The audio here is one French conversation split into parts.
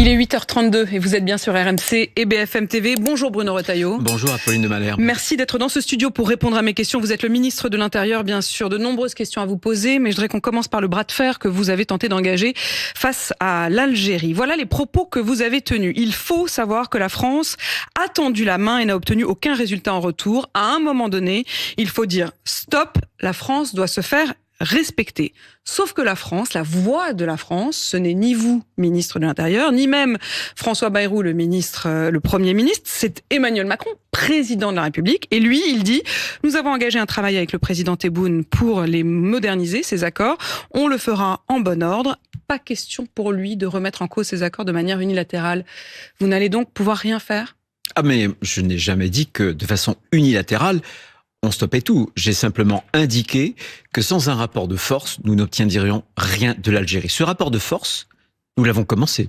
Il est 8h32 et vous êtes bien sur RMC et BFM TV. Bonjour Bruno Retailleau. Bonjour Apolline de Malherbe. Merci d'être dans ce studio pour répondre à mes questions. Vous êtes le ministre de l'Intérieur, bien sûr. De nombreuses questions à vous poser, mais je voudrais qu'on commence par le bras de fer que vous avez tenté d'engager face à l'Algérie. Voilà les propos que vous avez tenus. Il faut savoir que la France a tendu la main et n'a obtenu aucun résultat en retour. À un moment donné, il faut dire stop, la France doit se faire respecter. Sauf que la France, la voix de la France, ce n'est ni vous, ministre de l'Intérieur, ni même François Bayrou, le Premier ministre, c'est Emmanuel Macron, président de la République. Et lui, il dit, nous avons engagé un travail avec le président Tebboune pour les moderniser, ces accords. On le fera en bon ordre. Pas question pour lui de remettre en cause ces accords de manière unilatérale. Vous n'allez donc pouvoir rien faire ? Ah mais je n'ai jamais dit que de façon unilatérale, on stoppait tout. J'ai simplement indiqué que sans un rapport de force, nous n'obtiendrions rien de l'Algérie. Ce rapport de force, nous l'avons commencé,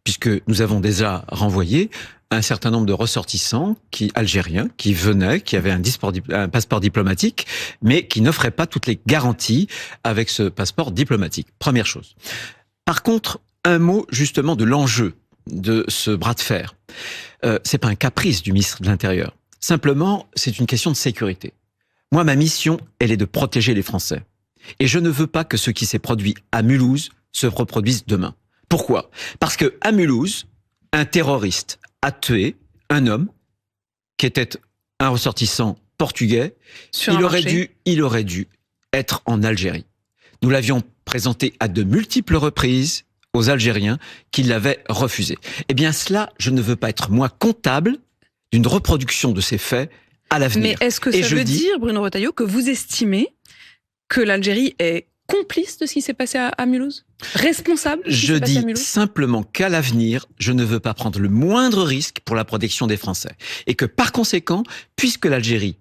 puisque nous avons déjà renvoyé un certain nombre de ressortissants algériens qui venaient, qui avaient un passeport diplomatique, mais qui n'offraient pas toutes les garanties avec ce passeport diplomatique. Première chose. Par contre, un mot justement de l'enjeu de ce bras de fer. C'est pas un caprice du ministre de l'Intérieur. Simplement, c'est une question de sécurité. Moi, ma mission, elle est de protéger les Français. Et je ne veux pas que ce qui s'est produit à Mulhouse se reproduise demain. Pourquoi ? Parce que à Mulhouse, un terroriste a tué un homme qui était un ressortissant portugais. Il aurait dû être en Algérie. Nous l'avions présenté à de multiples reprises aux Algériens qui l'avaient refusé. Eh bien, cela, je ne veux pas être, moi, comptable d'une reproduction de ces faits à l'avenir. Mais est-ce que ça veut dire, Bruno Retailleau, que vous estimez que l'Algérie est complice de ce qui s'est passé à Mulhouse ? Responsable de ce qui s'est passé à Mulhouse ? Je dis simplement qu'à l'avenir, je ne veux pas prendre le moindre risque pour la protection des Français. Et que par conséquent, puisque l'Algérie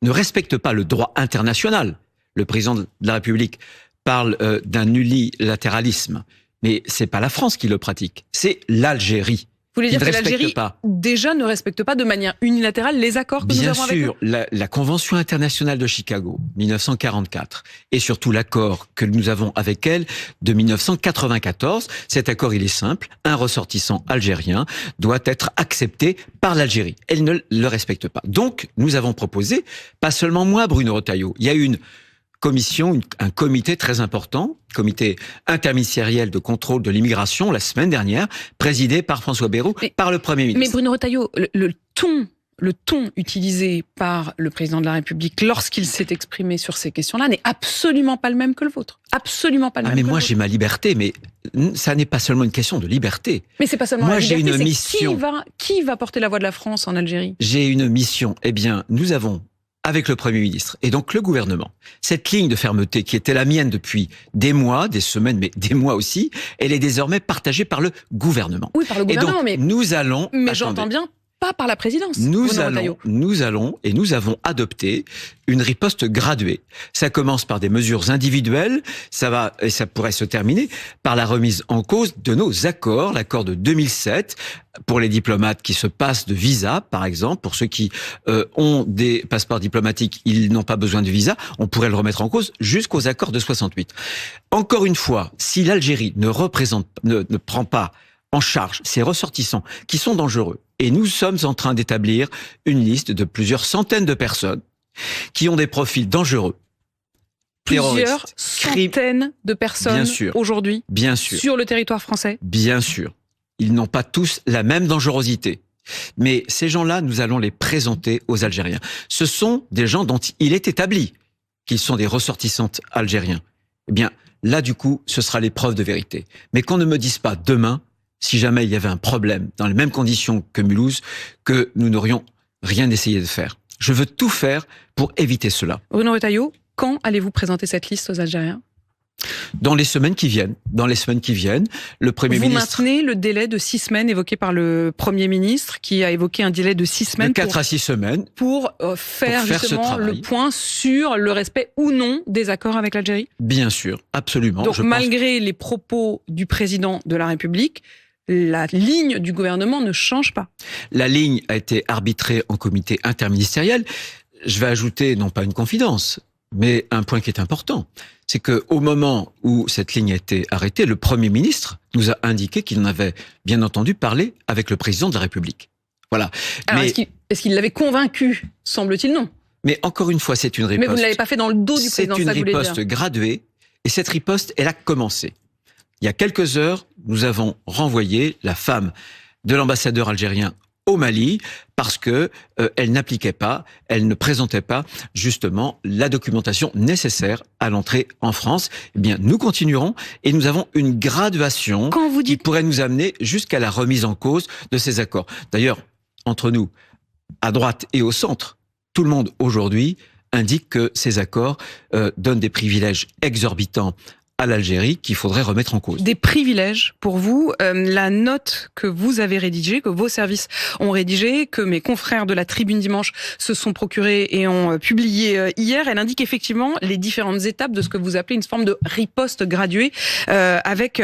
ne respecte pas le droit international, le président de la République parle d'un unilatéralisme, mais c'est pas la France qui le pratique, c'est l'Algérie. Vous voulez dire que l'Algérie déjà ne respecte pas de manière unilatérale les accords que nous avons avec eux ? Bien sûr, la Convention internationale de Chicago, 1944, et surtout l'accord que nous avons avec elle de 1994. Cet accord, il est simple. Un ressortissant algérien doit être accepté par l'Algérie. Elle ne le respecte pas. Donc, nous avons proposé, pas seulement moi, Bruno Retailleau, il y a une commission, un comité très important, comité interministériel de contrôle de l'immigration, la semaine dernière, présidé par François Bayrou, par le Premier ministre. Mais Bruno Retailleau, le ton utilisé par le président de la République lorsqu'il s'est exprimé sur ces questions-là n'est absolument pas le même que le vôtre. Absolument pas le même. Mais moi, j'ai ma liberté, mais ça n'est pas seulement une question de liberté. Mais c'est pas seulement moi, la liberté, j'ai une mission. Qui va porter la voix de la France en Algérie ? J'ai une mission. Eh bien, nous avons avec le Premier ministre et donc le gouvernement, cette ligne de fermeté qui était la mienne depuis des mois, des semaines, mais des mois aussi, elle est désormais partagée par le gouvernement. Oui, par le gouvernement, et donc, nous allons... Mais j'entends bien, pas par la présidence. Nous allons et nous avons adopté une riposte graduée. Ça commence par des mesures individuelles, ça pourrait se terminer par la remise en cause de nos accords, l'accord de 2007 pour les diplomates qui se passent de visa, par exemple, pour ceux qui ont des passeports diplomatiques, ils n'ont pas besoin de visa, on pourrait le remettre en cause jusqu'aux accords de 68. Encore une fois, si l'Algérie ne prend pas en charge ces ressortissants qui sont dangereux, et nous sommes en train d'établir une liste de plusieurs centaines de personnes qui ont des profils dangereux. Plusieurs centaines de personnes aujourd'hui sur le territoire français ? Bien sûr. Ils n'ont pas tous la même dangerosité. Mais ces gens-là, nous allons les présenter aux Algériens. Ce sont des gens dont il est établi qu'ils sont des ressortissants algériens. Eh bien, là, du coup, ce sera l'épreuve de vérité. Mais qu'on ne me dise pas demain, si jamais il y avait un problème dans les mêmes conditions que Mulhouse, que nous n'aurions rien essayé de faire. Je veux tout faire pour éviter cela. Bruno Retailleau, quand allez-vous présenter cette liste aux Algériens ? Dans les semaines qui viennent. Le Premier ministre... Vous maintenez le délai de 6 semaines évoqué par le Premier ministre, qui a évoqué un délai de 6 semaines. De 4 à 6 semaines. Pour faire justement le point sur le respect ou non des accords avec l'Algérie ? Bien sûr, absolument. Donc malgré les propos du président de la République, la ligne du gouvernement ne change pas. La ligne a été arbitrée en comité interministériel. Je vais ajouter, non pas une confidence, Mais un point qui est important, c'est que au moment où cette ligne a été arrêtée, le Premier ministre nous a indiqué qu'il en avait bien entendu parlé avec le président de la République. Voilà. Alors, est-ce qu'il l'avait convaincu? Semble-t-il non. Mais encore une fois, c'est une riposte. Mais vous ne l'avez pas fait dans le dos du président, c'est une ça voulait dire. riposte graduée, et cette riposte, elle a commencé. Il y a quelques heures, nous avons renvoyé la femme de l'ambassadeur algérien au Mali parce que elle n'appliquait pas, elle ne présentait pas justement la documentation nécessaire à l'entrée en France. Eh bien, nous continuerons et nous avons une graduation qui pourrait nous amener jusqu'à la remise en cause de ces accords. D'ailleurs, entre nous, à droite et au centre, tout le monde aujourd'hui indique que ces accords donnent des privilèges exorbitants à l'Algérie qu'il faudrait remettre en cause. Des privilèges pour vous. La note que vous avez rédigée, que vos services ont rédigée, que mes confrères de la Tribune Dimanche se sont procurés et ont publié hier, elle indique effectivement les différentes étapes de ce que vous appelez une forme de riposte graduée avec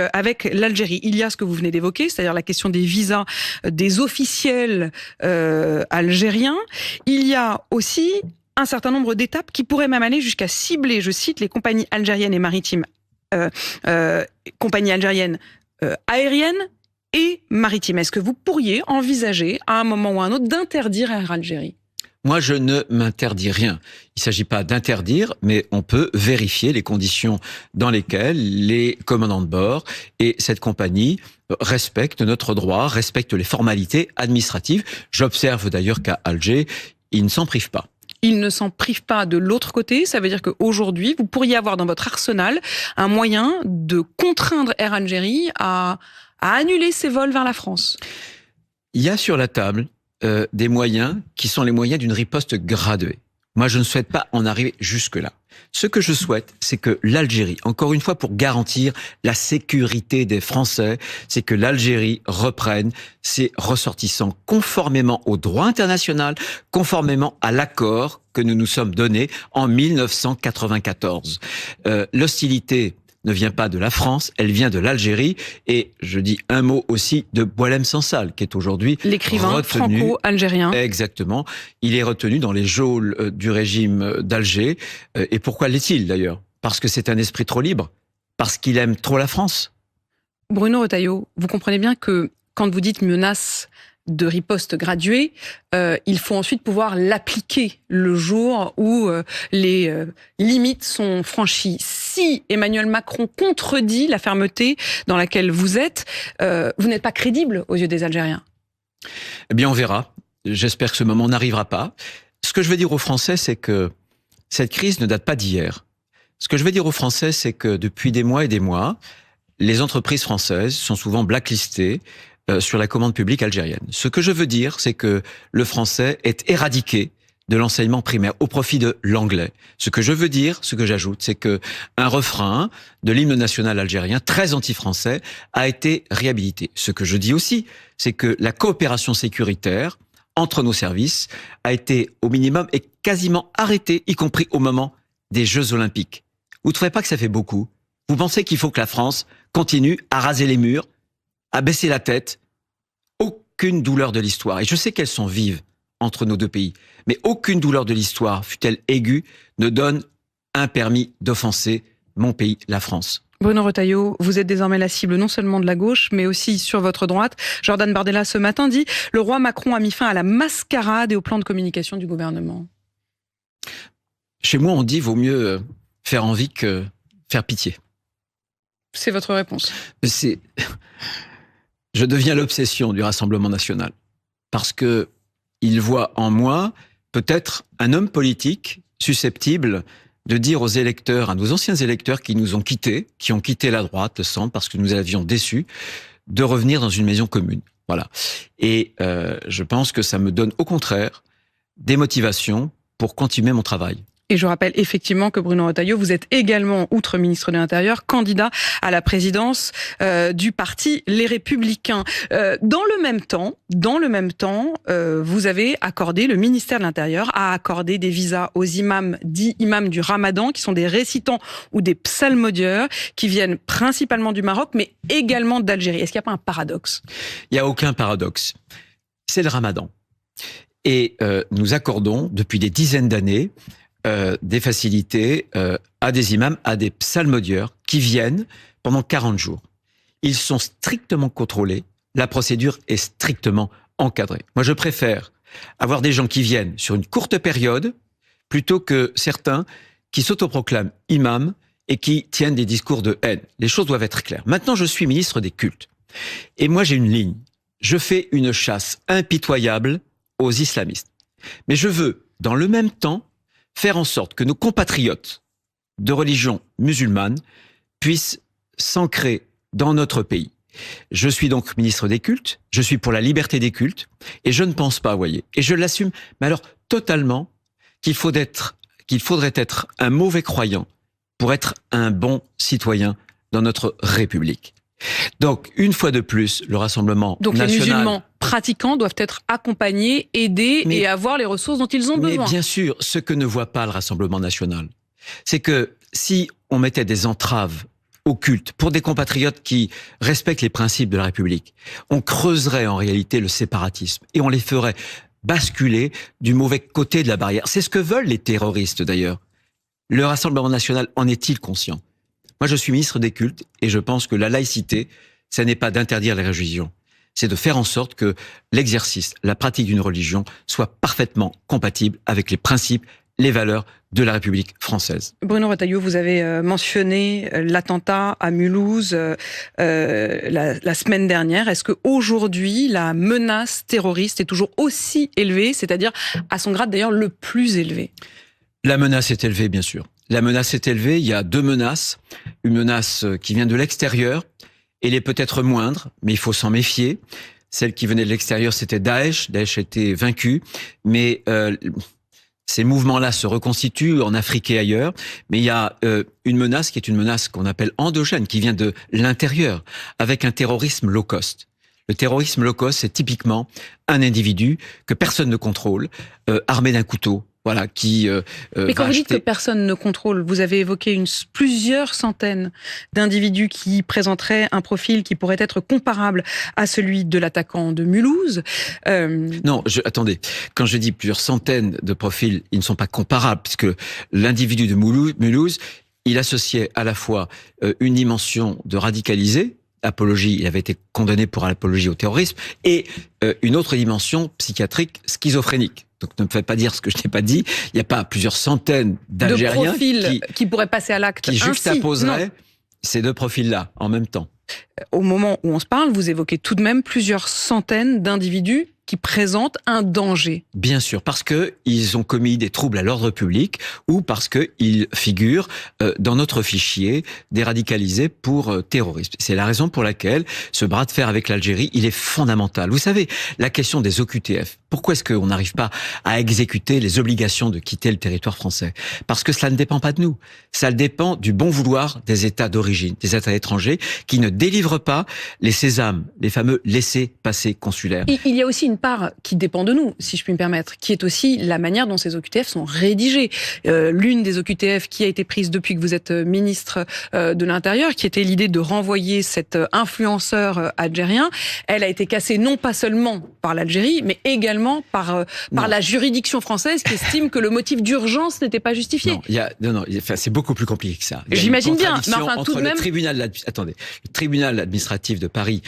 l'Algérie. Il y a ce que vous venez d'évoquer, c'est-à-dire la question des visas des officiels algériens. Il y a aussi un certain nombre d'étapes qui pourraient même aller jusqu'à cibler, je cite, les compagnies algériennes et maritimes compagnie algérienne aérienne et maritime. Est-ce que vous pourriez envisager à un moment ou à un autre d'interdire Air Algérie? Moi, je ne m'interdis rien. Il ne s'agit pas d'interdire, mais on peut vérifier les conditions dans lesquelles les commandants de bord et cette compagnie respectent notre droit, respectent les formalités administratives. J'observe d'ailleurs qu'à Alger, ils ne s'en privent pas. Il ne s'en prive pas de l'autre côté. Ça veut dire qu'aujourd'hui, vous pourriez avoir dans votre arsenal un moyen de contraindre Air Algérie à annuler ses vols vers la France. Il y a sur la table des moyens qui sont les moyens d'une riposte graduée. Moi, je ne souhaite pas en arriver jusque-là. Ce que je souhaite, c'est que l'Algérie, encore une fois pour garantir la sécurité des Français, c'est que l'Algérie reprenne ses ressortissants conformément au droit international, conformément à l'accord que nous nous sommes donné en 1994. L'hostilité ne vient pas de la France, elle vient de l'Algérie. Et je dis un mot aussi de Boualem Sansal, qui est aujourd'hui l'écrivain franco-algérien. Exactement. Il est retenu dans les geôles du régime d'Alger. Et pourquoi l'est-il d'ailleurs? Parce que c'est un esprit trop libre? Parce qu'il aime trop la France? Bruno Retailleau, vous comprenez bien que quand vous dites menace de riposte graduée, il faut ensuite pouvoir l'appliquer le jour où les limites sont franchies. Si Emmanuel Macron contredit la fermeté dans laquelle vous êtes, vous n'êtes pas crédible aux yeux des Algériens. Eh bien, on verra. J'espère que ce moment n'arrivera pas. Ce que je veux dire aux Français, c'est que cette crise ne date pas d'hier. Ce que je veux dire aux Français, c'est que depuis des mois et des mois, les entreprises françaises sont souvent blacklistées sur la commande publique algérienne. Ce que je veux dire, c'est que le français est éradiqué de l'enseignement primaire au profit de l'anglais. Ce que je veux dire, ce que j'ajoute, c'est que un refrain de l'hymne national algérien, très anti-français, a été réhabilité. Ce que je dis aussi, c'est que la coopération sécuritaire entre nos services a été au minimum et quasiment arrêtée, y compris au moment des Jeux Olympiques. Vous ne trouvez pas que ça fait beaucoup? Vous pensez qu'il faut que la France continue à raser les murs, à baisser la tête? Aucune douleur de l'histoire, et je sais qu'elles sont vives entre nos deux pays, mais aucune douleur de l'histoire, fût-elle aiguë, ne donne un permis d'offenser mon pays, la France. Bruno Retailleau, vous êtes désormais la cible non seulement de la gauche, mais aussi sur votre droite. Jordan Bardella, ce matin, dit « Le roi Macron a mis fin à la mascarade et au plan de communication du gouvernement ». Chez moi, on dit « vaut mieux faire envie que faire pitié ». C'est votre réponse. Je deviens l'obsession du Rassemblement national. Parce que il voit en moi peut-être un homme politique susceptible de dire aux électeurs, à nos anciens électeurs qui nous ont quittés, qui ont quitté la droite, le centre, parce que nous avions déçus, de revenir dans une maison commune. Voilà. Et je pense que ça me donne au contraire des motivations pour continuer mon travail. Et je rappelle effectivement que Bruno Retailleau, vous êtes également, outre ministre de l'Intérieur, candidat à la présidence du parti Les Républicains. Dans le même temps, vous avez accordé, le ministère de l'Intérieur a accordé des visas aux imams, dits imams du Ramadan, qui sont des récitants ou des psalmodieurs, qui viennent principalement du Maroc, mais également d'Algérie. Est-ce qu'il n'y a pas un paradoxe? Il n'y a aucun paradoxe. C'est le Ramadan. Et nous accordons, depuis des dizaines d'années, des facilités à des imams, à des psalmodieurs qui viennent pendant 40 jours. Ils sont strictement contrôlés, la procédure est strictement encadrée. Moi, je préfère avoir des gens qui viennent sur une courte période plutôt que certains qui s'autoproclament imams et qui tiennent des discours de haine. Les choses doivent être claires. Maintenant, je suis ministre des cultes. Et moi, j'ai une ligne. Je fais une chasse impitoyable aux islamistes. Mais je veux, dans le même temps, faire en sorte que nos compatriotes de religion musulmane puissent s'ancrer dans notre pays. Je suis donc ministre des cultes, je suis pour la liberté des cultes, et je ne pense pas, voyez, et je l'assume, mais alors totalement, qu'il faudrait être un mauvais croyant pour être un bon citoyen dans notre République. Donc, une fois de plus, le Rassemblement national... Donc les musulmans pratiquants doivent être accompagnés, aidés et avoir les ressources dont ils ont besoin. Mais bien sûr, ce que ne voit pas le Rassemblement national, c'est que si on mettait des entraves au culte pour des compatriotes qui respectent les principes de la République, on creuserait en réalité le séparatisme et on les ferait basculer du mauvais côté de la barrière. C'est ce que veulent les terroristes d'ailleurs. Le Rassemblement national en est-il conscient ? Moi, je suis ministre des cultes et je pense que la laïcité, ça n'est pas d'interdire les religions. C'est de faire en sorte que l'exercice, la pratique d'une religion soit parfaitement compatible avec les principes, les valeurs de la République française. Bruno Retailleau, vous avez mentionné l'attentat à Mulhouse la semaine dernière. Est-ce qu'aujourd'hui, la menace terroriste est toujours aussi élevée, c'est-à-dire à son grade d'ailleurs le plus élevé ? La menace est élevée, bien sûr. La menace est élevée. Il y a deux menaces. Une menace qui vient de l'extérieur. Elle est peut-être moindre, mais il faut s'en méfier. Celle qui venait de l'extérieur, c'était Daesh. Daesh a été vaincu. Mais ces mouvements-là se reconstituent en Afrique et ailleurs. Mais il y a une menace qui est une menace qu'on appelle endogène, qui vient de l'intérieur, avec un terrorisme low cost. Le terrorisme low cost, c'est typiquement un individu que personne ne contrôle, armé d'un couteau. Voilà, mais quand vous dites que personne ne contrôle, vous avez évoqué plusieurs centaines d'individus qui présenteraient un profil qui pourrait être comparable à celui de l'attaquant de Mulhouse. Non, attendez. Quand je dis plusieurs centaines de profils, ils ne sont pas comparables, puisque l'individu de Mulhouse, il associait à la fois une dimension de radicalisé, apologie, il avait été condamné pour apologie au terrorisme, et une autre dimension psychiatrique schizophrénique. Donc ne me faites pas dire ce que je n'ai pas dit. Il n'y a pas plusieurs centaines d'Algériens de profils qui pourraient passer à l'acte qui juxtaposeraient ces deux profils-là en même temps. Au moment où on se parle, vous évoquez tout de même plusieurs centaines d'individus qui présentent un danger. Bien sûr, parce que ils ont commis des troubles à l'ordre public ou parce que ils figurent dans notre fichier des radicalisés pour terrorisme. C'est la raison pour laquelle ce bras de fer avec l'Algérie, il est fondamental. Vous savez, la question des OQTF. Pourquoi est-ce qu'on n'arrive pas à exécuter les obligations de quitter le territoire français ? Parce que cela ne dépend pas de nous. Ça dépend du bon vouloir des États d'origine, des États étrangers, qui ne délivrent pas les sésames, les fameux laissez-passer consulaires. Il y a aussi une part qui dépend de nous, si je puis me permettre, qui est aussi la manière dont ces OQTF sont rédigés. L'une des OQTF qui a été prise depuis que vous êtes ministre de l'Intérieur, qui était l'idée de renvoyer cet influenceur algérien, elle a été cassée non pas seulement par l'Algérie, mais également par la juridiction française qui estime que le motif d'urgence n'était pas justifié. Non, c'est beaucoup plus compliqué que ça. J'imagine bien, mais enfin tout de même... Le tribunal administratif de Paris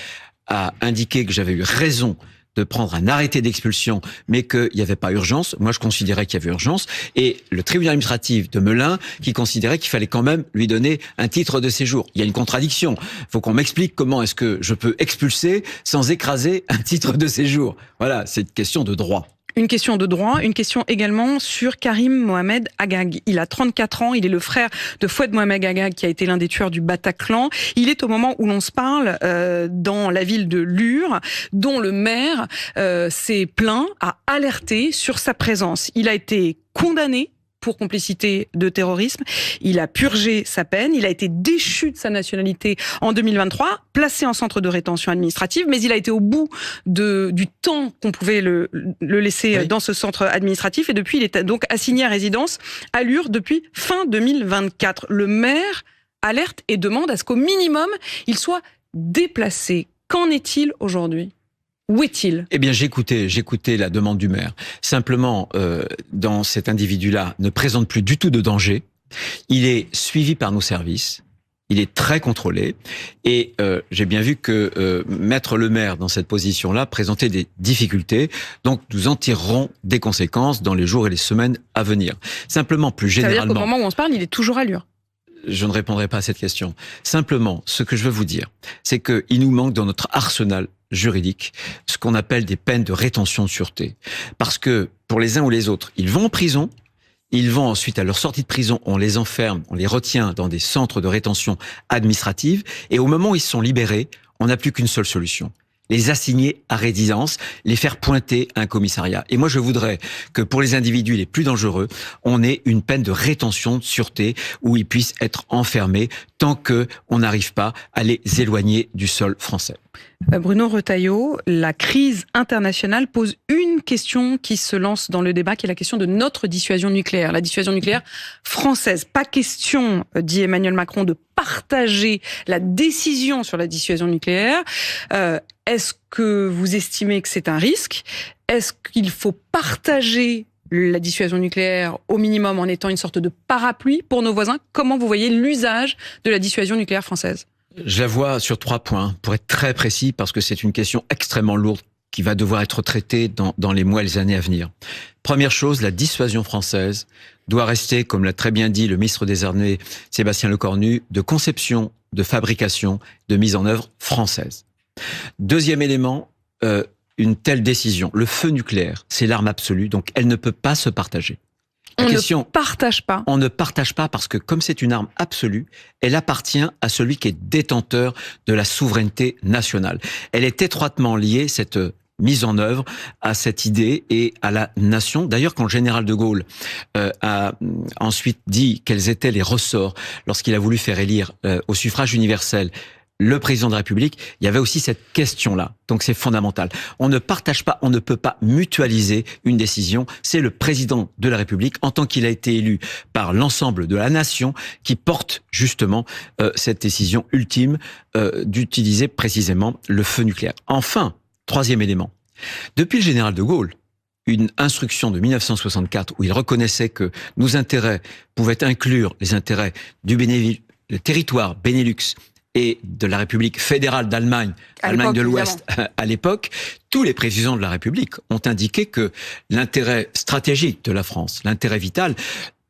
a indiqué que j'avais eu raison de prendre un arrêté d'expulsion, mais qu'il n'y avait pas urgence. Moi, je considérais qu'il y avait urgence. Et le tribunal administratif de Melun, qui considérait qu'il fallait quand même lui donner un titre de séjour. Il y a une contradiction. Il faut qu'on m'explique comment est-ce que je peux expulser sans écraser un titre de séjour. Voilà, c'est une question de droit. Une question de droit, une question également sur Karim Mohamed Agag. Il a 34 ans, il est le frère de Fouad Mohamed Agag qui a été l'un des tueurs du Bataclan. Il est au moment où l'on se parle dans la ville de Lure, dont le maire s'est plaint, a alerté sur sa présence. Il a été condamné pour complicité de terrorisme. Il a purgé sa peine. Il a été déchu de sa nationalité en 2023, placé en centre de rétention administrative, mais il a été au bout du temps qu'on pouvait le laisser dans ce centre administratif. Et depuis, il est donc assigné à résidence à Lure depuis fin 2024. Le maire alerte et demande à ce qu'au minimum, il soit déplacé. Qu'en est-il aujourd'hui ? Où est-il? Eh bien, j'écoutais la demande du maire. Simplement, dans cet individu-là ne présente plus du tout de danger. Il est suivi par nos services. Il est très contrôlé. Et j'ai bien vu que mettre le maire dans cette position-là présentait des difficultés. Donc, nous en tirerons des conséquences dans les jours et les semaines à venir. Simplement, plus généralement... Ça veut dire qu'au moment où on se parle, il est toujours à Lure. Je ne répondrai pas à cette question. Simplement, ce que je veux vous dire, c'est qu'il nous manque dans notre arsenal juridique ce qu'on appelle des peines de rétention de sûreté. Parce que pour les uns ou les autres, ils vont en prison, ils vont ensuite à leur sortie de prison, on les enferme, on les retient dans des centres de rétention administrative, et au moment où ils sont libérés, on n'a plus qu'une seule solution: les assigner à résidence, les faire pointer à un commissariat. Et moi, je voudrais que pour les individus les plus dangereux, on ait une peine de rétention de sûreté où ils puissent être enfermés tant qu'on n'arrive pas à les éloigner du sol français. Bruno Retailleau, la crise internationale pose une question qui se lance dans le débat, qui est la question de notre dissuasion nucléaire, la dissuasion nucléaire française. Pas question, dit Emmanuel Macron, de partager la décision sur la dissuasion nucléaire. Est-ce que vous estimez que c'est un risque? Est-ce qu'il faut partager la dissuasion nucléaire au minimum en étant une sorte de parapluie pour nos voisins? Comment vous voyez l'usage de la dissuasion nucléaire française? Je la vois sur 3 points, pour être très précis, parce que c'est une question extrêmement lourde qui va devoir être traitée dans les mois et les années à venir. Première chose, la dissuasion française doit rester, comme l'a très bien dit le ministre des Armées, Sébastien Lecornu, de conception, de fabrication, de mise en œuvre française. Deuxième élément, une telle décision, le feu nucléaire, c'est l'arme absolue, donc elle ne peut pas se partager. Ne partage pas. On ne partage pas parce que comme c'est une arme absolue, elle appartient à celui qui est détenteur de la souveraineté nationale. Elle est étroitement liée, cette mise en œuvre, à cette idée et à la nation. D'ailleurs, quand le général de Gaulle a ensuite dit quels étaient les ressorts lorsqu'il a voulu faire élire au suffrage universel le président de la République, il y avait aussi cette question-là. Donc c'est fondamental. On ne partage pas, on ne peut pas mutualiser une décision. C'est le président de la République, en tant qu'il a été élu par l'ensemble de la nation, qui porte justement cette décision ultime d'utiliser précisément le feu nucléaire. Enfin, troisième élément. Depuis le général de Gaulle, une instruction de 1964 où il reconnaissait que nos intérêts pouvaient inclure les intérêts du le territoire Benelux et de la République fédérale d'Allemagne, Allemagne de l'Ouest à l'époque, tous les présidents de la République ont indiqué que l'intérêt stratégique de la France, l'intérêt vital,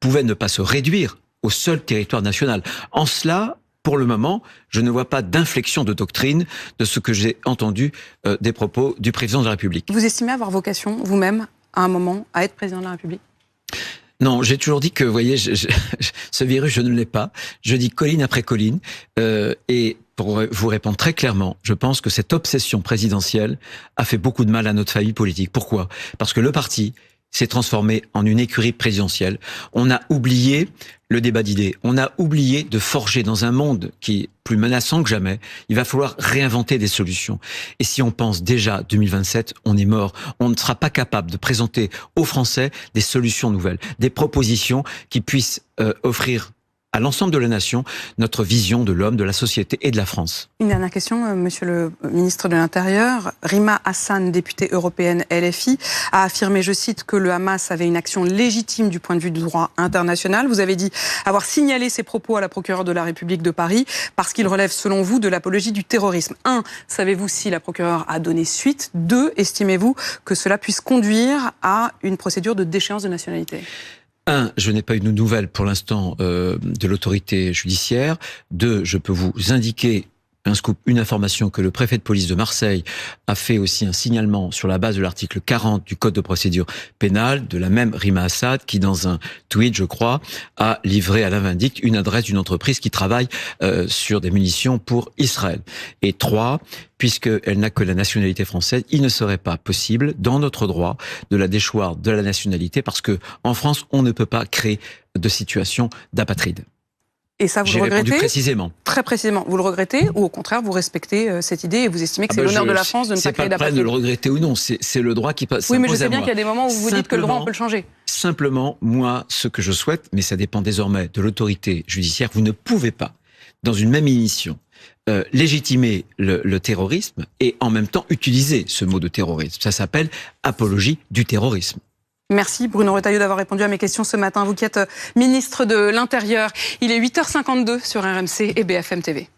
pouvait ne pas se réduire au seul territoire national. En cela, pour le moment, je ne vois pas d'inflexion de doctrine de ce que j'ai entendu des propos du président de la République. Vous estimez avoir vocation, vous-même, à un moment, à être président de la République ? Non, j'ai toujours dit que, vous voyez, ce virus, je ne l'ai pas. Je dis colline après colline. Et pour vous répondre très clairement, je pense que cette obsession présidentielle a fait beaucoup de mal à notre famille politique. Pourquoi ? Parce que le parti s'est transformé en une écurie présidentielle. On a oublié le débat d'idées. On a oublié de forger dans un monde qui est plus menaçant que jamais. Il va falloir réinventer des solutions. Et si on pense déjà 2027, on est mort. On ne sera pas capable de présenter aux Français des solutions nouvelles, des propositions qui puissent offrir à l'ensemble de la nation notre vision de l'homme, de la société et de la France. Une dernière question, monsieur le ministre de l'Intérieur. Rima Hassan, députée européenne LFI, a affirmé, je cite, que le Hamas avait une action légitime du point de vue du droit international. Vous avez dit avoir signalé ces propos à la procureure de la République de Paris parce qu'ils relèvent, selon vous, de l'apologie du terrorisme. 1. Savez-vous si la procureure a donné suite ? 2. Estimez-vous que cela puisse conduire à une procédure de déchéance de nationalité ? 1, je n'ai pas eu de nouvelles pour l'instant de l'autorité judiciaire. 2, je peux vous indiquer un scoop, une information que le préfet de police de Marseille a fait aussi un signalement sur la base de l'article 40 du Code de procédure pénale de la même Rima Assad qui, dans un tweet, je crois, a livré à la vindicte une adresse d'une entreprise qui travaille sur des munitions pour Israël. Et 3, puisqu'elle n'a que la nationalité française, il ne serait pas possible, dans notre droit, de la déchoir de la nationalité parce que en France, on ne peut pas créer de situation d'apatride. Et ça, vous le regrettez ? J'ai répondu précisément. Très précisément. Vous le regrettez ou au contraire, vous respectez cette idée et vous estimez que c'est l'honneur de la France de ne pas créer d'apatride ? C'est pas le problème de le regretter ou non, c'est le droit qui passe. Oui, mais je sais bien qu'il y a des moments où vous dites que le droit, on peut le changer. Simplement, moi, ce que je souhaite, mais ça dépend désormais de l'autorité judiciaire, vous ne pouvez pas dans une même émission, légitimer le terrorisme et en même temps utiliser ce mot de terrorisme. Ça s'appelle apologie du terrorisme. Merci Bruno Retailleau d'avoir répondu à mes questions ce matin. Vous qui êtes ministre de l'Intérieur. Il est 8h52 sur RMC et BFM TV.